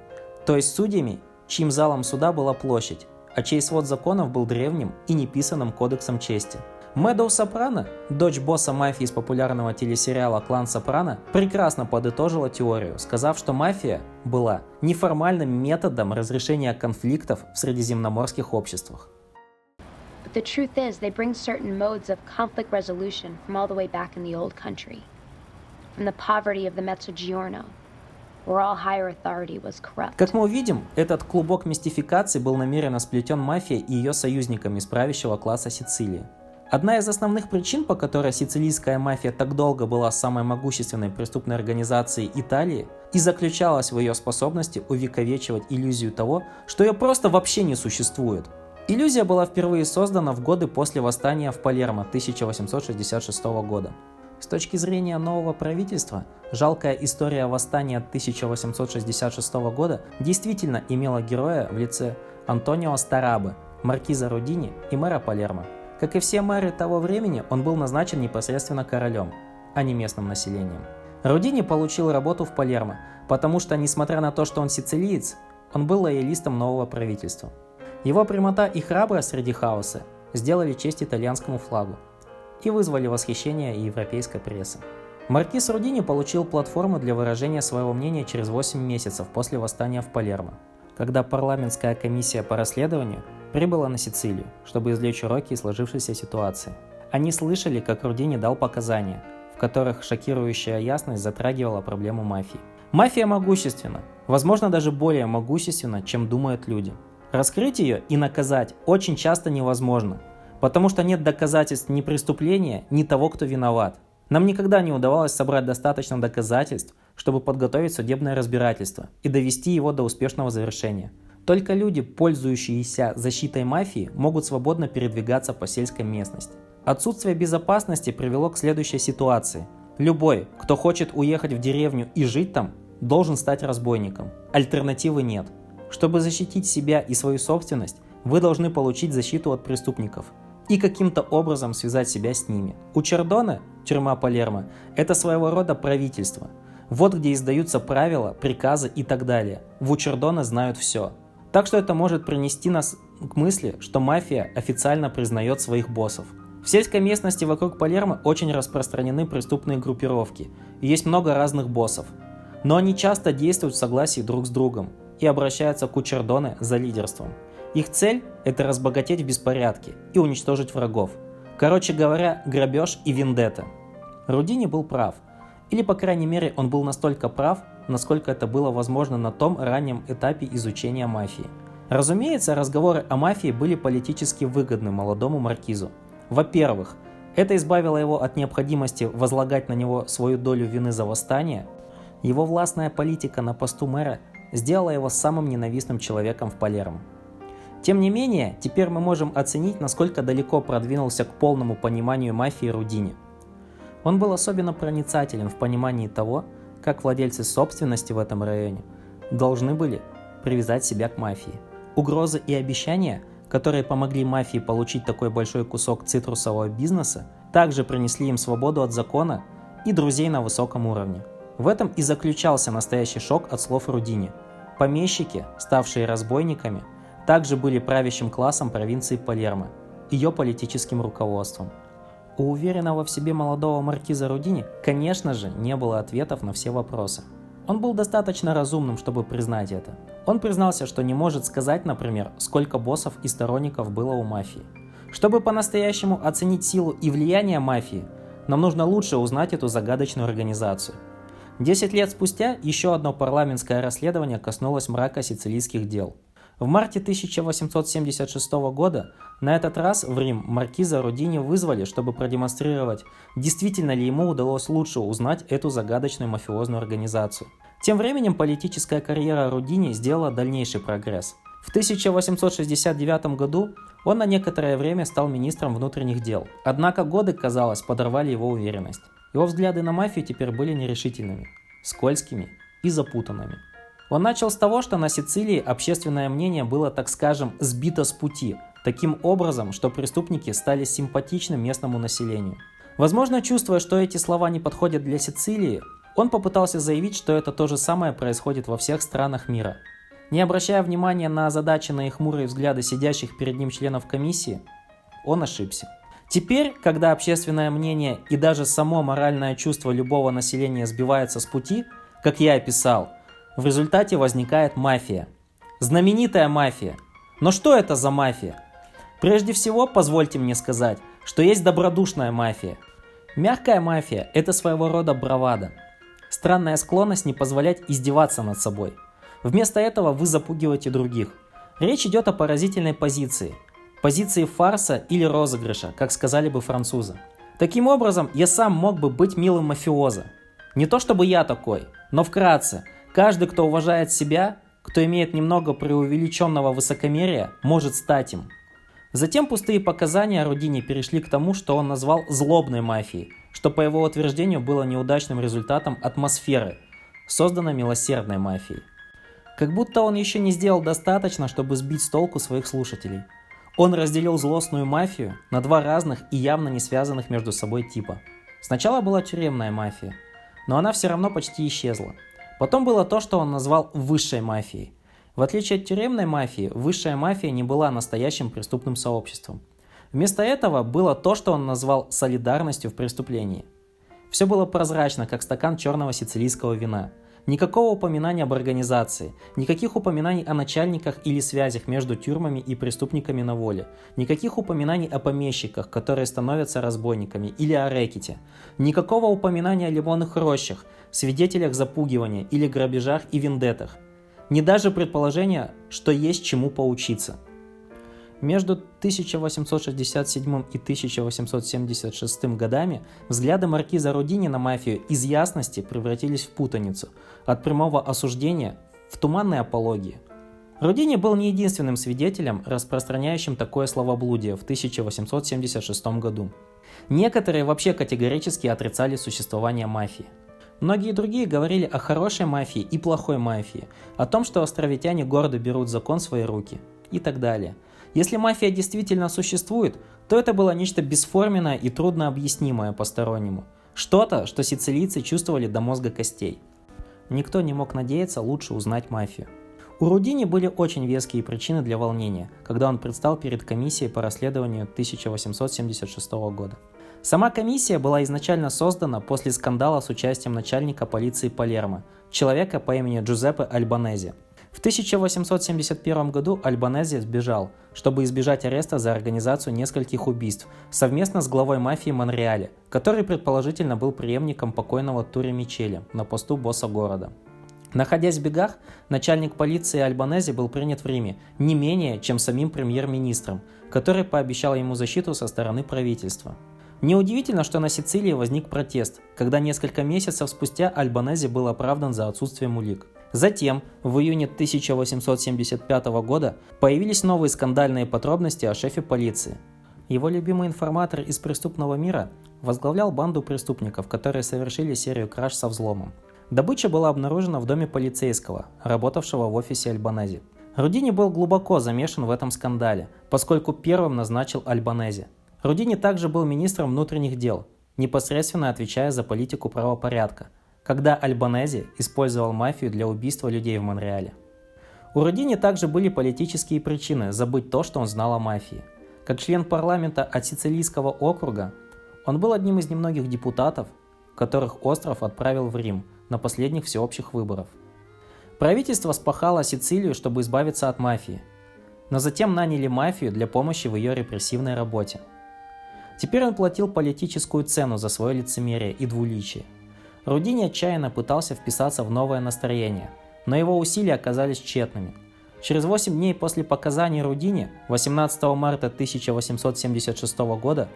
то есть судьями, чьим залом суда была площадь, а чей свод законов был древним и неписанным кодексом чести. Мэдоу Сопрано, дочь босса мафии из популярного телесериала «Клан Сопрано», прекрасно подытожила теорию, сказав, что мафия была неформальным методом разрешения конфликтов в средиземноморских обществах. But the truth is, they bring certain modes of conflict resolution from all the way back in the old country, from the poverty of the Mezzogiorno, where all higher authority was corrupt. Как мы увидим, этот клубок мистификации был намеренно сплетен мафией и ее союзниками из правящего класса Сицилии. Одна из основных причин, по которой сицилийская мафия так долго была самой могущественной преступной организацией Италии, и заключалась в ее способности увековечивать иллюзию того, что ее просто вообще не существует. Иллюзия была впервые создана в годы после восстания в Палермо 1866 года. С точки зрения нового правительства, жалкая история восстания 1866 года действительно имела героя в лице Антонио Старабы, маркиза Рудини и мэра Палермо. Как и все мэры того времени, он был назначен непосредственно королем, а не местным населением. Рудини получил работу в Палермо, потому что, несмотря на то, что он сицилиец, он был лоялистом нового правительства. Его прямота и храбрость среди хаоса сделали честь итальянскому флагу и вызвали восхищение европейской прессы. Маркиз Рудини получил платформу для выражения своего мнения через 8 месяцев после восстания в Палермо, когда парламентская комиссия по расследованию прибыла на Сицилию, чтобы извлечь уроки из сложившейся ситуации. Они слышали, как Рудини дал показания, в которых шокирующая ясность затрагивала проблему мафии. Мафия могущественна, возможно, даже более могущественна, чем думают люди. Раскрыть ее и наказать очень часто невозможно, потому что нет доказательств ни преступления, ни того, кто виноват. Нам никогда не удавалось собрать достаточно доказательств, чтобы подготовить судебное разбирательство и довести его до успешного завершения. Только люди, пользующиеся защитой мафии, могут свободно передвигаться по сельской местности. Отсутствие безопасности привело к следующей ситуации. Любой, кто хочет уехать в деревню и жить там, должен стать разбойником. Альтернативы нет. Чтобы защитить себя и свою собственность, вы должны получить защиту от преступников и каким-то образом связать себя с ними. У Чердоне, тюрьма Палермо, это своего рода правительство. Вот где издаются правила, приказы и так далее. В Учердоне знают все. Так что это может принести нас к мысли, что мафия официально признает своих боссов. В сельской местности вокруг Палермо очень распространены преступные группировки, и есть много разных боссов. Но они часто действуют в согласии друг с другом и обращаются к Учердоне за лидерством. Их цель – это разбогатеть в беспорядке и уничтожить врагов. Короче говоря, грабеж и вендетта. Рудини был прав. Или, по крайней мере, он был настолько прав, насколько это было возможно на том раннем этапе изучения мафии. Разумеется, разговоры о мафии были политически выгодны молодому маркизу. Во-первых, это избавило его от необходимости возлагать на него свою долю вины за восстание. Его властная политика на посту мэра сделала его самым ненавистным человеком в Палермо. Тем не менее, теперь мы можем оценить, насколько далеко продвинулся к полному пониманию мафии Рудини. Он был особенно проницателен в понимании того, как владельцы собственности в этом районе должны были привязать себя к мафии. Угрозы и обещания, которые помогли мафии получить такой большой кусок цитрусового бизнеса, также принесли им свободу от закона и друзей на высоком уровне. В этом и заключался настоящий шок от слов Рудини. Помещики, ставшие разбойниками, также были правящим классом провинции Палермо, ее политическим руководством. У уверенного в себе молодого маркиза Рудини, конечно же, не было ответов на все вопросы. Он был достаточно разумным, чтобы признать это. Он признался, что не может сказать, например, сколько боссов и сторонников было у мафии. Чтобы по-настоящему оценить силу и влияние мафии, Нам нужно лучше узнать эту загадочную организацию. 10 лет спустя еще одно парламентское расследование коснулось мрака сицилийских дел. В марте 1876 года на этот раз в Рим маркиза Рудини вызвали, чтобы продемонстрировать, действительно ли ему удалось лучше узнать эту загадочную мафиозную организацию. Тем временем политическая карьера Рудини сделала дальнейший прогресс. В 1869 году он на некоторое время стал министром внутренних дел. Однако годы, казалось, подорвали его уверенность. Его взгляды на мафию теперь были нерешительными, скользкими и запутанными. Он начал с того, что на Сицилии общественное мнение было, так скажем, сбито с пути, таким образом, что преступники стали симпатичны местному населению. Возможно, чувствуя, что эти слова не подходят для Сицилии, он попытался заявить, что это то же самое происходит во всех странах мира. Не обращая внимания на озадаченные хмурые взгляды сидящих перед ним членов комиссии, он ошибся. Теперь, когда общественное мнение и даже само моральное чувство любого населения сбивается с пути, как я описал, в результате возникает мафия. Знаменитая мафия. Но что это за мафия? Прежде всего, позвольте мне сказать, что есть добродушная мафия. Мягкая мафия – это своего рода бравада. Странная склонность не позволять издеваться над собой. Вместо этого вы запугиваете других. Речь идет о поразительной позиции. Позиции фарса или розыгрыша, как сказали бы французы. Таким образом, я сам мог бы быть милым мафиозо. Не то чтобы я такой, но вкратце, каждый, кто уважает себя, кто имеет немного преувеличенного высокомерия, может стать им. Затем пустые показания Рудини перешли к тому, что он назвал злобной мафией, что по его утверждению было неудачным результатом атмосферы, созданной милосердной мафией. Как будто он еще не сделал достаточно, чтобы сбить с толку своих слушателей. Он разделил злостную мафию на два разных и явно не связанных между собой типа. Сначала была тюремная мафия, но она все равно почти исчезла. Потом было то, что он назвал высшей мафией. В отличие от тюремной мафии, высшая мафия не была настоящим преступным сообществом. Вместо этого было то, что он назвал солидарностью в преступлении. Все было прозрачно, как стакан черного сицилийского вина. Никакого упоминания об организации, никаких упоминаний о начальниках или связях между тюрьмами и преступниками на воле, никаких упоминаний о помещиках, которые становятся разбойниками, или о рэкете, никакого упоминания о лимонных рощах, свидетелях запугивания или грабежах и вендеттах, ни даже предположения, что есть чему поучиться. Между 1867 и 1876 годами взгляды маркиза Рудини на мафию из ясности превратились в путаницу, от прямого осуждения в туманные апологии. Рудини был не единственным свидетелем, распространяющим такое словоблудие в 1876 году. Некоторые вообще категорически отрицали существование мафии. Многие другие говорили о хорошей мафии и плохой мафии, о том, что островитяне гордо берут закон в свои руки и так далее. Если мафия действительно существует, то это было нечто бесформенное и трудно объяснимое постороннему. Что-то, что сицилийцы чувствовали до мозга костей. Никто не мог надеяться лучше узнать мафию. У Рудини были очень веские причины для волнения, когда он предстал перед комиссией по расследованию 1876 года. Сама комиссия была изначально создана после скандала с участием начальника полиции Палермо, человека по имени Джузеппе Альбанези. В 1871 году Альбанези сбежал, чтобы избежать ареста за организацию нескольких убийств совместно с главой мафии Монреаля, который предположительно был преемником покойного Тури Мичели на посту босса города. Находясь в бегах, начальник полиции Альбанези был принят в Риме не менее, чем самим премьер-министром, который пообещал ему защиту со стороны правительства. Неудивительно, что на Сицилии возник протест, когда несколько месяцев спустя Альбанези был оправдан за отсутствием улик. Затем, в июне 1875 года, появились новые скандальные подробности о шефе полиции. Его любимый информатор из преступного мира возглавлял банду преступников, которые совершили серию краж со взломом. Добыча была обнаружена в доме полицейского, работавшего в офисе Альбанези. Рудини был глубоко замешан в этом скандале, поскольку первым назначил Альбанези. Рудини также был министром внутренних дел, непосредственно отвечая за политику правопорядка, когда Альбанези использовал мафию для убийства людей в Монреале. У Рудини также были политические причины забыть то, что он знал о мафии. Как член парламента от Сицилийского округа, он был одним из немногих депутатов, которых остров отправил в Рим на последних всеобщих выборах. Правительство спахало Сицилию, чтобы избавиться от мафии, но затем наняли мафию для помощи в ее репрессивной работе. Теперь он платил политическую цену за свое лицемерие и двуличие. Рудини отчаянно пытался вписаться в новое настроение, но его усилия оказались тщетными. Через 8 дней после показаний Рудини, 18 марта 1876 года,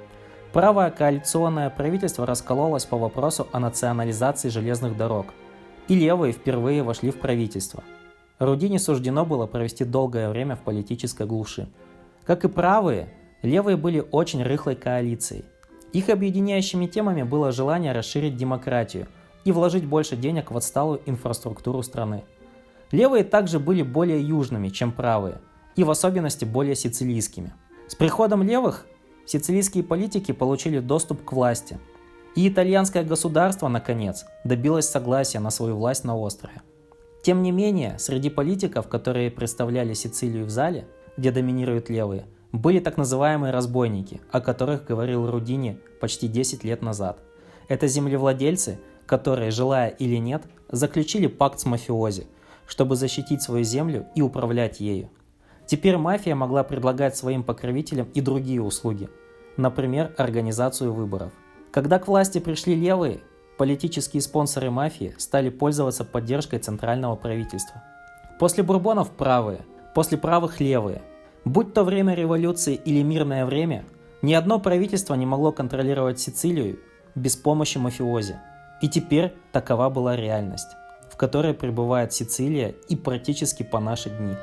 правое коалиционное правительство раскололось по вопросу о национализации железных дорог, и левые впервые вошли в правительство. Рудини суждено было провести долгое время в политической глуши. Как и правые, левые были очень рыхлой коалицией. Их объединяющими темами было желание расширить демократию и вложить больше денег в отсталую инфраструктуру страны. Левые также были более южными, чем правые, и в особенности более сицилийскими. С приходом левых сицилийские политики получили доступ к власти, и итальянское государство, наконец, добилось согласия на свою власть на острове. Тем не менее, среди политиков, которые представляли Сицилию в зале, где доминируют левые, были так называемые разбойники, о которых говорил Рудини почти 10 лет назад. Это землевладельцы, которые, желая или нет, заключили пакт с мафиози, чтобы защитить свою землю и управлять ею. Теперь мафия могла предлагать своим покровителям и другие услуги, например, организацию выборов. Когда к власти пришли левые, политические спонсоры мафии стали пользоваться поддержкой центрального правительства. После бурбонов правые, после правых левые. Будь то время революции или мирное время, ни одно правительство не могло контролировать Сицилию без помощи мафиози. И теперь такова была реальность, в которой пребывает Сицилия и практически по наши дни.